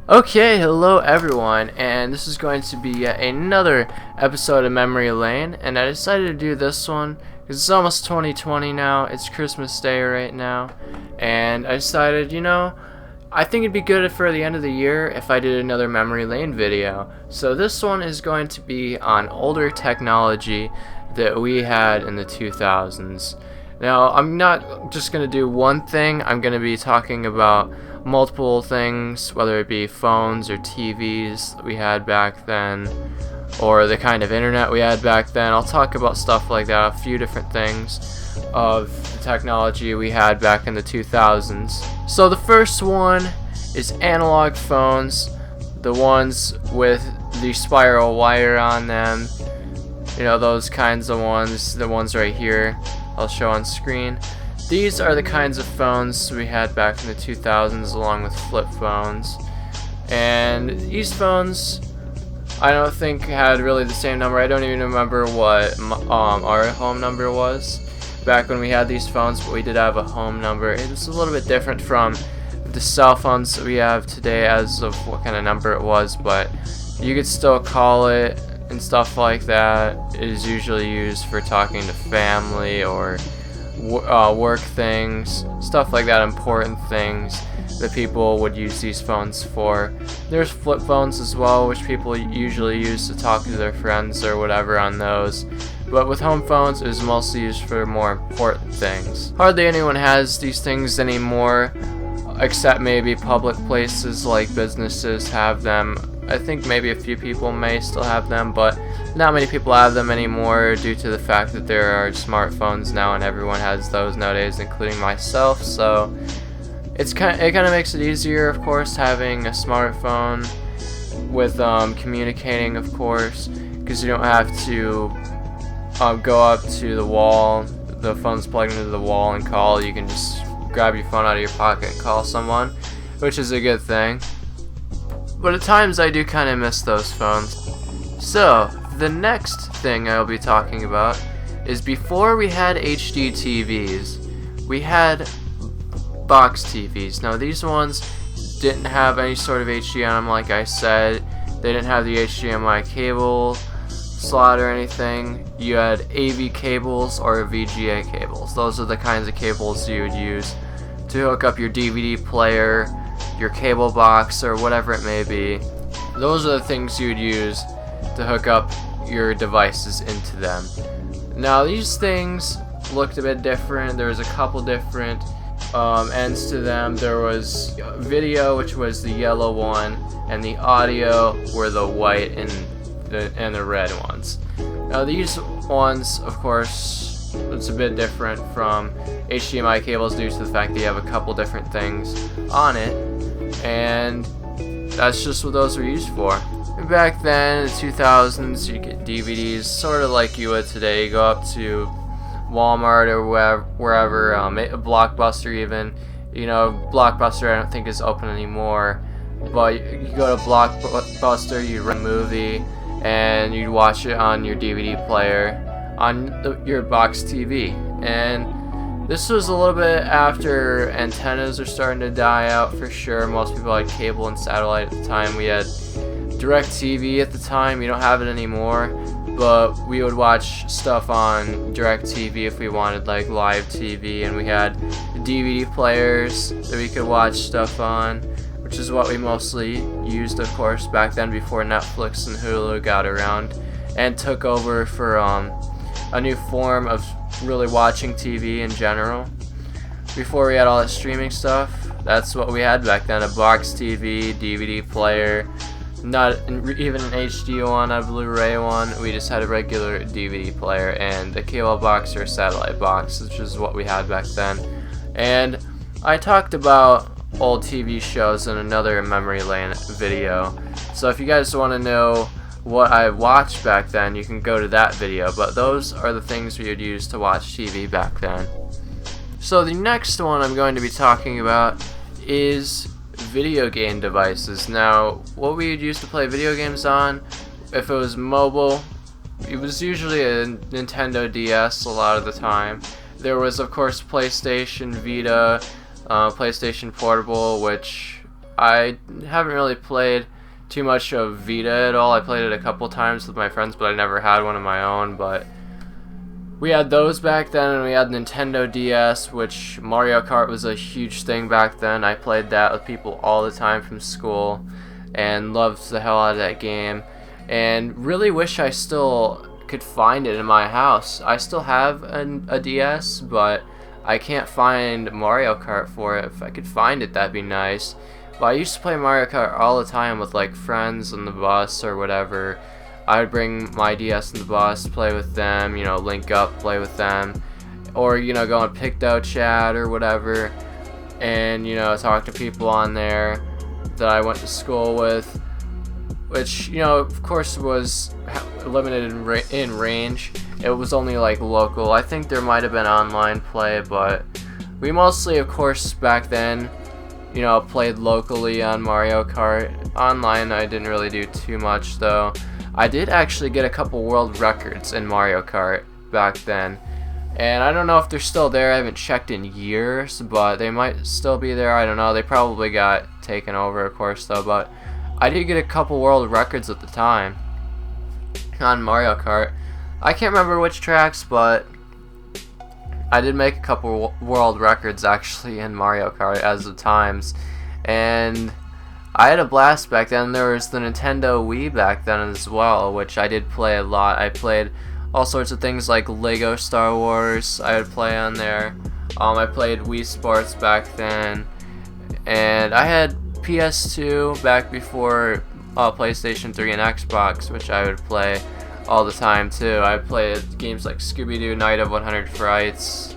Okay, hello everyone, and this is going to be yet another episode of Memory Lane, and I decided to do this one because it's almost 2020 now. It's Christmas Day right now, and I decided, I think it'd be good for the end of the year if I did another Memory Lane video. So this one is going to be on older technology that we had in the 2000s. Now, I'm not just going to do one thing. I'm going to be talking about multiple things, whether it be phones or TVs that we had back then, or the kind of internet we had back then. I'll talk about stuff like that, a few different things of the technology we had back in the 2000s. So the first one is analog phones, the ones with the spiral wire on them. Those kinds of ones, the ones right here I'll show on screen. These are the kinds of phones we had back in the 2000s, along with flip phones. And these phones, I don't think had really the same number. I don't even remember what our home number was back when we had these phones, but we did have a home number. It was a little bit different from the cell phones that we have today as of what kind of number it was, but you could still call it and stuff like that. It is usually used for talking to family or work things, stuff like that, important things that people would use these phones for. There's flip phones as well, which people usually use to talk to their friends or whatever on those. But with home phones, it is mostly used for more important things. Hardly anyone has these things anymore, except maybe public places like businesses have them. I think maybe a few people may still have them, but not many people have them anymore due to the fact that there are smartphones now and everyone has those nowadays, including myself. So it kind of makes it easier, of course, having a smartphone with communicating, of course, because you don't have to go up to the wall. The phone's plugged into the wall and call. You can just grab your phone out of your pocket and call someone, which is a good thing. But at times I do kind of miss those phones. So, the next thing I'll be talking about is before we had HD TVs, we had box TVs. Now these ones didn't have any sort of HD on them, like I said. They didn't have the HDMI cable slot or anything. You had AV cables or VGA cables. Those are the kinds of cables you would use to hook up your DVD player, your cable box, or whatever it may be. Those are the things you would use to hook up your devices into them. Now these things looked a bit different. There was a couple different ends to them. There was video, which was the yellow one, and the audio were the white and the red ones. Now these ones, of course, it's a bit different from HDMI cables due to the fact that you have a couple different things on it, and that's just what those were used for. And back then, in the 2000s, you get DVDs sort of like you would today. You go up to Walmart or wherever, Blockbuster even. Blockbuster I don't think is open anymore, but you go to Blockbuster, you rent a movie, and you'd watch it on your DVD player on your box TV. And this was a little bit after antennas are starting to die out for sure. Most people had cable and satellite at the time. We had DirecTV at the time. We don't have it anymore, but we would watch stuff on DirecTV if we wanted like live TV, and we had DVD players that we could watch stuff on, which is what we mostly used, of course, back then before Netflix and Hulu got around and took over for a new form of really watching TV in general. Before we had all that streaming stuff, that's what we had back then: a box TV, DVD player, not even an HD one, a Blu-ray one. We just had a regular DVD player and a cable box or a satellite box, which is what we had back then. And I talked about old TV shows in another Memory Lane video, so if you guys want to know what I watched back then, you can go to that video. But those are the things we would use to watch TV back then. So the next one I'm going to be talking about is video game devices. Now, what we used to play video games on, if it was mobile, it was usually a Nintendo DS a lot of the time. There was, of course, PlayStation Vita, PlayStation Portable, which I haven't really played too much of Vita at all. I played it a couple times with my friends, but I never had one of my own. But we had those back then, and we had Nintendo DS, which Mario Kart was a huge thing back then. I played that with people all the time from school and loved the hell out of that game. And really wish I still could find it in my house. I still have a DS, but I can't find Mario Kart for it. If I could find it, that'd be nice. But I used to play Mario Kart all the time with like friends on the bus or whatever. I would bring my DS on the bus, play with them, you know, link up, play with them, or, you know, go on Picto Chat or whatever, and, you know, talk to people on there that I went to school with, which, you know, of course was limited in range. It was only like local. I think there might have been online play, but we mostly, of course, back then, you know, played locally on Mario Kart. Online, I didn't really do too much, though. I did actually get a couple world records in Mario Kart back then, and I don't know if they're still there. I haven't checked in years, but they might still be there. I don't know. They probably got taken over, of course, though, but I did get a couple world records at the time on Mario Kart. I can't remember which tracks, but I did make a couple world records actually in Mario Kart as of times, and I had a blast back then. There was the Nintendo Wii back then as well, which I did play a lot. I played all sorts of things like Lego Star Wars. I would play on there. I played Wii Sports back then, and I had PS2 back before PlayStation 3 and Xbox, which I would play all the time too. I played games like Scooby-Doo Night of 100 Frights,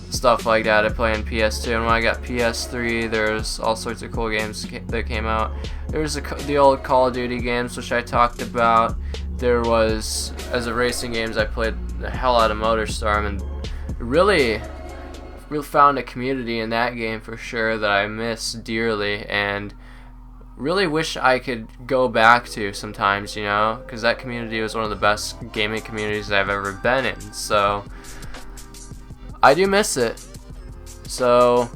stuff like that. I play on PS2, and when I got PS3, there's all sorts of cool games that came out. There was the old Call of Duty games, which I talked about. There was, as a racing games, I played the hell out of MotorStorm, and really found a community in that game for sure that I miss dearly, and really wish I could go back to sometimes, you know, because that community was one of the best gaming communities I've ever been in. So I do miss it. So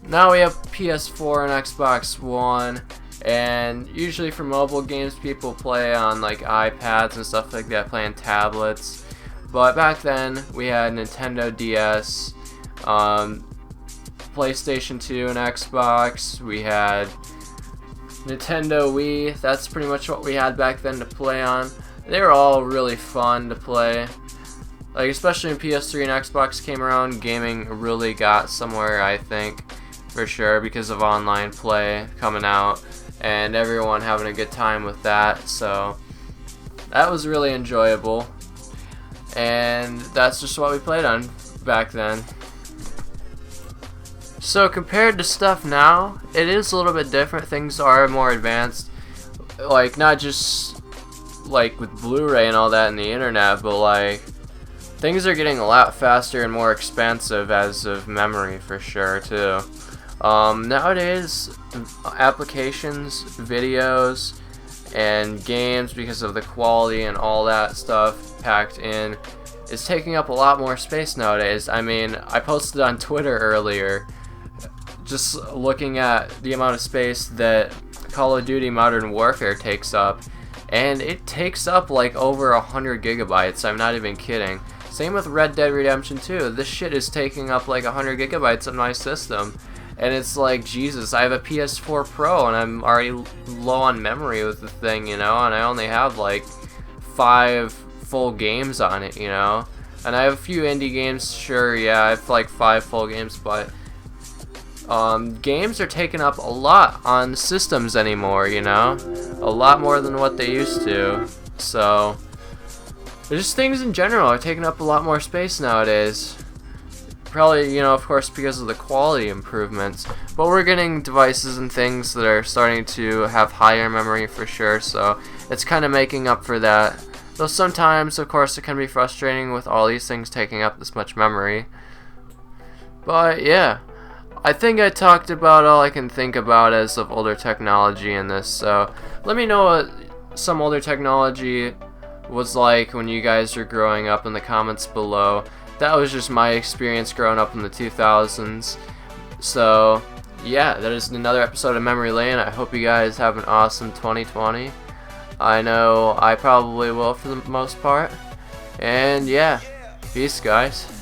now we have PS4 and Xbox One, and usually for mobile games people play on like iPads and stuff like that, playing tablets. But back then we had Nintendo DS, PlayStation 2 and Xbox. We had Nintendo Wii. That's pretty much what we had back then to play on. They were all really fun to play. Like, especially when PS3 and Xbox came around, gaming really got somewhere, I think, for sure, because of online play coming out and everyone having a good time with that. So that was really enjoyable, and that's just what we played on back then. So compared to stuff now, it is a little bit different. Things are more advanced, like not just like with Blu-ray and all that and the internet, but like things are getting a lot faster and more expensive as of memory for sure too. Nowadays, applications, videos, and games, because of the quality and all that stuff packed in, is taking up a lot more space nowadays. I mean, I posted on Twitter earlier, just looking at the amount of space that Call of Duty Modern Warfare takes up, and it takes up like over 100 gigabytes. I'm not even kidding. Same with Red Dead Redemption 2. This shit is taking up like 100 gigabytes on my system, and it's like, Jesus, I have a PS4 Pro and I'm already low on memory with the thing, you know, and I only have like 5 full games on it, you know, and I have a few indie games, sure, yeah, I have like 5 full games, but games are taking up a lot on systems anymore, you know, a lot more than what they used to. So just things in general are taking up a lot more space nowadays. Probably, you know, of course, because of the quality improvements, but we're getting devices and things that are starting to have higher memory for sure, so it's kind of making up for that. Though sometimes, of course, it can be frustrating with all these things taking up this much memory. But yeah, I think I talked about all I can think about as of older technology in this, so let me know what some older technology was like when you guys were growing up in the comments below. That was just my experience growing up in the 2000s. So yeah, that is another episode of Memory Lane. I hope you guys have an awesome 2020. I know I probably will for the most part. And yeah, peace guys.